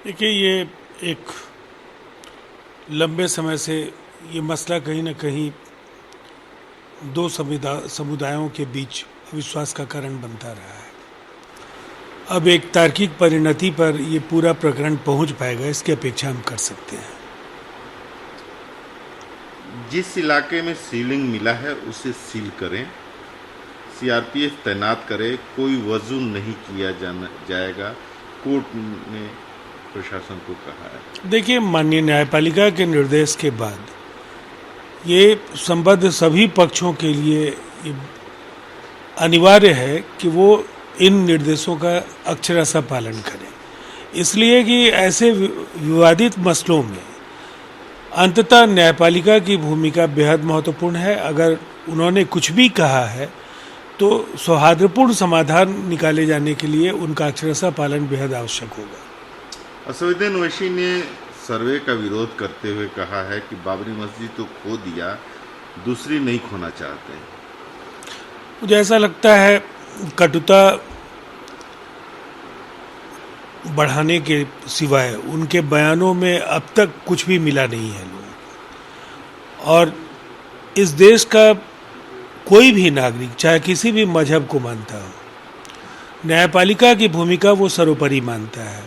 देखिए, ये एक लंबे समय से ये मसला कहीं ना कहीं दो समुदायों के बीच अविश्वास का कारण बनता रहा है। अब एक तार्किक परिणति पर ये पूरा प्रकरण पहुंच पाएगा, इसकी अपेक्षा हम कर सकते हैं। जिस इलाके में सीलिंग मिला है उसे सील करें, सीआरपीएफ तैनात करें, कोई वजू नहीं किया जाएगा, कोर्ट ने प्रशासन को कहा है। देखिए, माननीय न्यायपालिका के निर्देश के बाद ये संबद्ध सभी पक्षों के लिए ये अनिवार्य है कि वो इन निर्देशों का अक्षरशः पालन करें, इसलिए कि ऐसे विवादित मसलों में अंततः न्यायपालिका की भूमिका बेहद महत्वपूर्ण है। अगर उन्होंने कुछ भी कहा है तो सौहार्दपूर्ण समाधान निकाले जाने के लिए उनका अक्षरशः पालन बेहद आवश्यक होगा। असदुद्दीन ओवैसी ने सर्वे का विरोध करते हुए कहा है कि बाबरी मस्जिद तो खो दिया, दूसरी नहीं खोना चाहते। मुझे ऐसा लगता है कटुता बढ़ाने के सिवाय उनके बयानों में अब तक कुछ भी मिला नहीं है लोगों को। और इस देश का कोई भी नागरिक चाहे किसी भी मजहब को मानता हो, न्यायपालिका की भूमिका वो सर्वोपरि मानता है।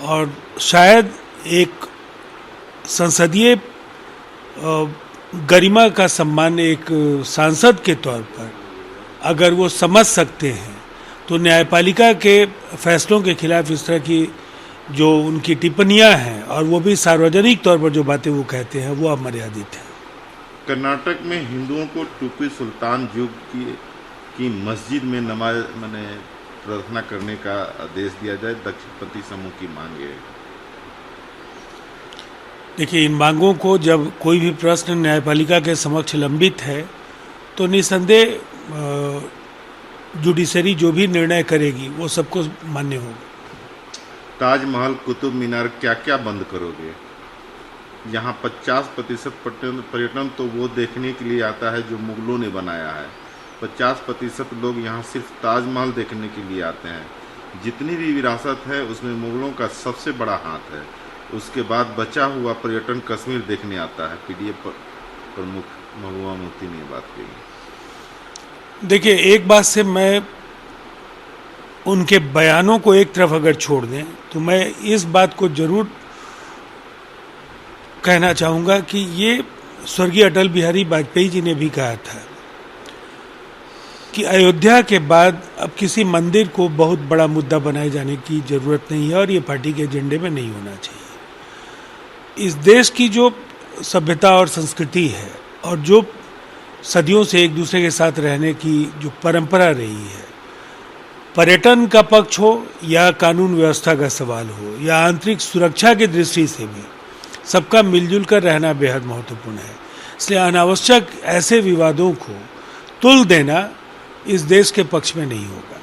और शायद एक संसदीय गरिमा का सम्मान एक सांसद के तौर पर अगर वो समझ सकते हैं तो न्यायपालिका के फैसलों के खिलाफ इस तरह की जो उनकी टिप्पणियां हैं और वो भी सार्वजनिक तौर पर जो बातें वो कहते हैं वो अमर्यादित हैं। कर्नाटक में हिंदुओं को टीपू सुल्तान युग की मस्जिद में नमाज प्रार्थना करने का आदेश दिया जाए, दक्षिणपंथी समूह की मांग है। देखिए, इन मांगों को जब कोई भी प्रश्न न्यायपालिका के समक्ष लंबित है तो निसंदेह जुडिशरी जो भी निर्णय करेगी वो सबको मान्य होगा। ताजमहल, कुतुब मीनार क्या क्या बंद करोगे? यहाँ 50% पर्यटन तो वो देखने के लिए आता है जो मुगलों ने बनाया है। 50% लोग यहाँ सिर्फ ताजमहल देखने के लिए आते हैं। जितनी भी विरासत है उसमें मुगलों का सबसे बड़ा हाथ है। उसके बाद बचा हुआ पर्यटन कश्मीर देखने आता है। पीडीएफ प्रमुख महबूबा मुफ्ती ने बात कही। देखिए, एक बात से मैं उनके बयानों को एक तरफ अगर छोड़ दें तो मैं इस बात को जरूर कहना चाहूँगा कि ये स्वर्गीय अटल बिहारी वाजपेयी जी ने भी कहा था कि अयोध्या के बाद अब किसी मंदिर को बहुत बड़ा मुद्दा बनाए जाने की जरूरत नहीं है और ये पार्टी के एजेंडे में नहीं होना चाहिए। इस देश की जो सभ्यता और संस्कृति है और जो सदियों से एक दूसरे के साथ रहने की जो परंपरा रही है, पर्यटन का पक्ष हो या कानून व्यवस्था का सवाल हो या आंतरिक सुरक्षा की दृष्टि से भी सबका मिलजुल कर रहना बेहद महत्वपूर्ण है। इसलिए अनावश्यक ऐसे विवादों को तुल देना इस देश के पक्ष में नहीं होगा।